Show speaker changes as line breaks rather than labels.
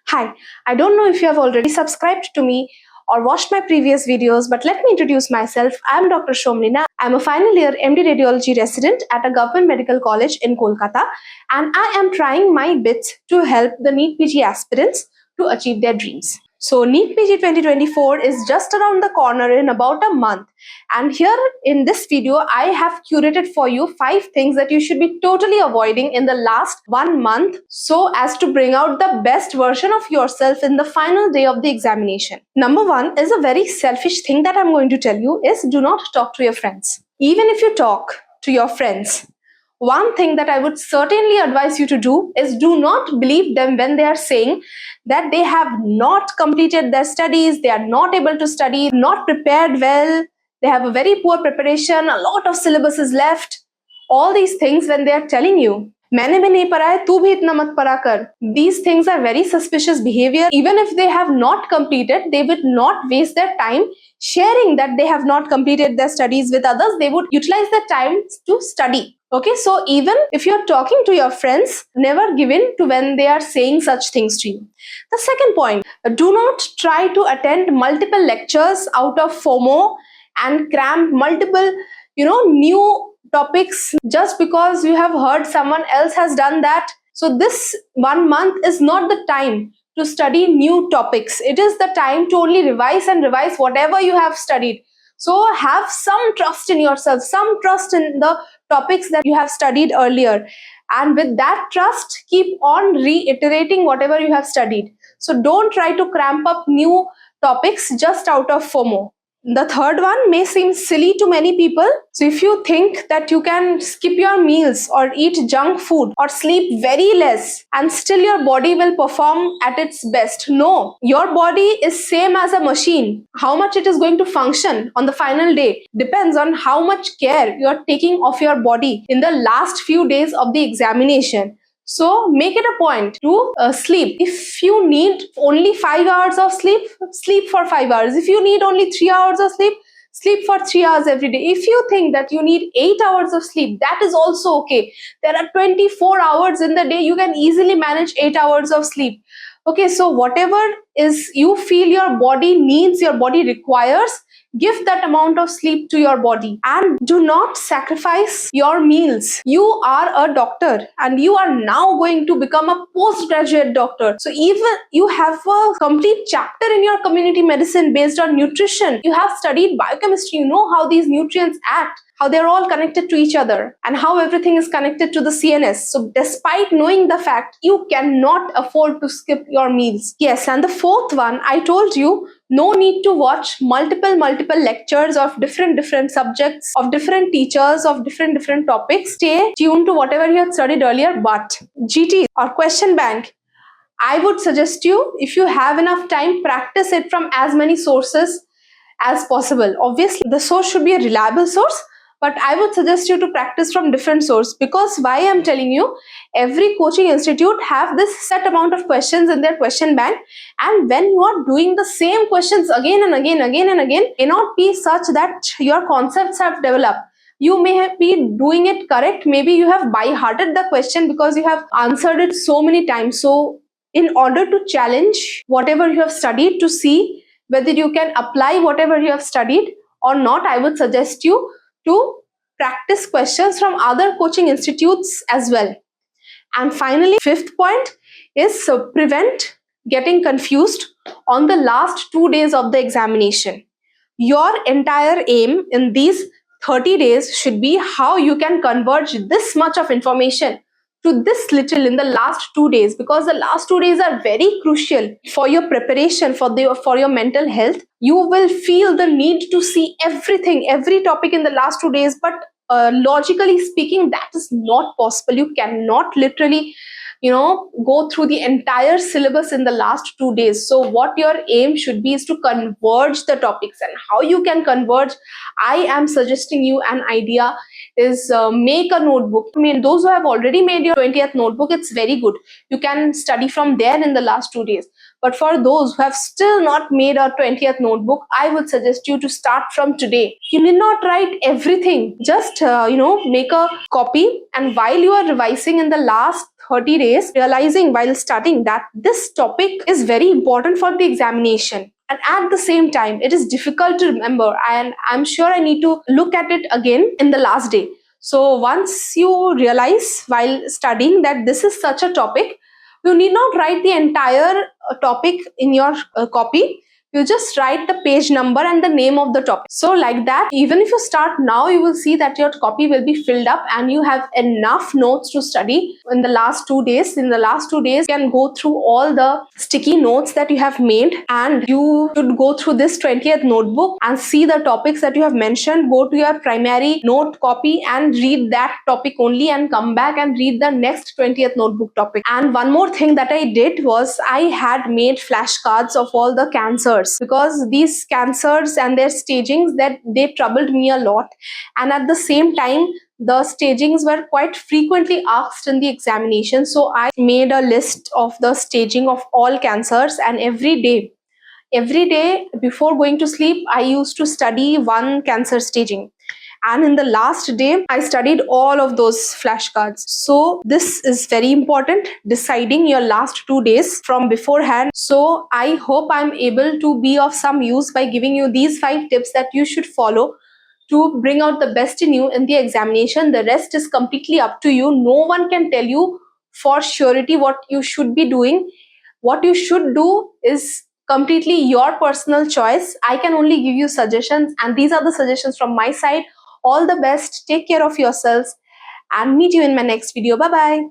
Hi, I don't know if you have already subscribed to me or watched my previous videos, but let me introduce myself. I am Dr. Somlina. I am a final year MD Radiology resident at a government medical college in Kolkata, and I am trying my bits to help the NEET PG aspirants to achieve their dreams. So NEET PG 2024 is just around the corner in about a month. And here in this video, I have curated for you 5 things that you should be totally avoiding in the last 1 month so as to bring out the best version of yourself in the final day of the examination. Number 1 is a very selfish thing that I'm going to tell you is do not talk to your friends. Even if you talk to your friends, one thing that I would certainly advise you to do is do not believe them when they are saying that they have not completed their studies, they are not able to study, not prepared well, they have a very poor preparation, a lot of syllabus is left. All these things when they are telling you, मैंने भी नहीं पढ़ा है, तू भी इतना मत पढ़ा कर. These things are very suspicious behavior. Even if they have not completed, they would not waste their time sharing that they have not completed their studies with others. They would utilize their time to study. Okay, so even if you're talking to your friends, never give in to when they are saying such things to you. The second point, do not try to attend multiple lectures out of FOMO and cram multiple, new topics just because you have heard someone else has done that. So this 1 month is not the time to study new topics. It is the time to only revise and revise whatever you have studied. So have some trust in yourself, some trust in the topics that you have studied earlier. And with that trust, keep on reiterating whatever you have studied. So don't try to cramp up new topics just out of FOMO. The third one may seem silly to many people. So if you think that you can skip your meals or eat junk food or sleep very less and still your body will perform at its best. No, your body is same as a machine. How much it is going to function on the final day depends on how much care you are taking of your body in the last few days of the examination. So make it a point to sleep. If you need only 5 hours of sleep, sleep for 5 hours. If you need only 3 hours of sleep, sleep for 3 hours every day. If you think that you need 8 hours of sleep, that is also okay. There are 24 hours in the day. You can easily manage 8 hours of sleep. Okay, so whatever is you feel your body needs, your body requires, give that amount of sleep to your body and do not sacrifice your meals. You are a doctor and you are now going to become a postgraduate doctor. So even you have a complete chapter in your community medicine based on nutrition. You have studied biochemistry. You know how these nutrients act, how they're all connected to each other and how everything is connected to the CNS. So despite knowing the fact, you cannot afford to skip your meals. Yes, and the fourth one, I told you, no need to watch multiple lectures of different subjects, of different teachers, of different topics. Stay tuned to whatever you had studied earlier, but GT or question bank, I would suggest you, if you have enough time, practice it from as many sources as possible. Obviously, the source should be a reliable source, but I would suggest you to practice from different source, because why I'm telling you, every coaching institute have this set amount of questions in their question bank, and when you are doing the same questions again and again, may not be such that your concepts have developed. You may be doing it correct. Maybe you have by-hearted the question because you have answered it so many times. So in order to challenge whatever you have studied to see whether you can apply whatever you have studied or not, I would suggest you to practice questions from other coaching institutes as well. And finally, fifth point is prevent getting confused on the last 2 days of the examination. Your entire aim in these 30 days should be how you can converge this much of information to this little in the last 2 days, because the last 2 days are very crucial for your preparation, for your mental health. You will feel the need to see everything, every topic in the last 2 days, but logically speaking, that is not possible. You cannot literally go through the entire syllabus in the last 2 days. So what your aim should be is to converge the topics. And how you can converge, I am suggesting you an idea is make a notebook. I mean, those who have already made your 20th notebook, it's very good. You can study from there in the last 2 days. But for those who have still not made a 20th notebook, I would suggest you to start from today. You need not write everything. Just, make a copy, and while you are revising in the last 30 days realizing while studying that this topic is very important for the examination. And at the same time, it is difficult to remember, and I'm sure I need to look at it again in the last day. So once you realize while studying that this is such a topic, you need not write the entire topic in your copy. You just write the page number and the name of the topic. So like that, even if you start now, you will see that your copy will be filled up and you have enough notes to study in the last 2 days. In the last 2 days, you can go through all the sticky notes that you have made, and you should go through this 20th notebook and see the topics that you have mentioned. Go to your primary note copy and read that topic only, and come back and read the next 20th notebook topic. And one more thing that I did was I had made flashcards of all the cancers, because these cancers and their stagings, that they troubled me a lot, and at the same time the stagings were quite frequently asked in the examination. So I made a list of the staging of all cancers, and every day before going to sleep, I used to study one cancer staging. And in the last day, I studied all of those flashcards. So this is very important, deciding your last 2 days from beforehand. So I hope I'm able to be of some use by giving you these 5 tips that you should follow to bring out the best in you in the examination. The rest is completely up to you. No one can tell you for surety what you should be doing. What you should do is completely your personal choice. I can only give you suggestions, and these are the suggestions from my side. All the best, take care of yourselves, and meet you in my next video. Bye bye.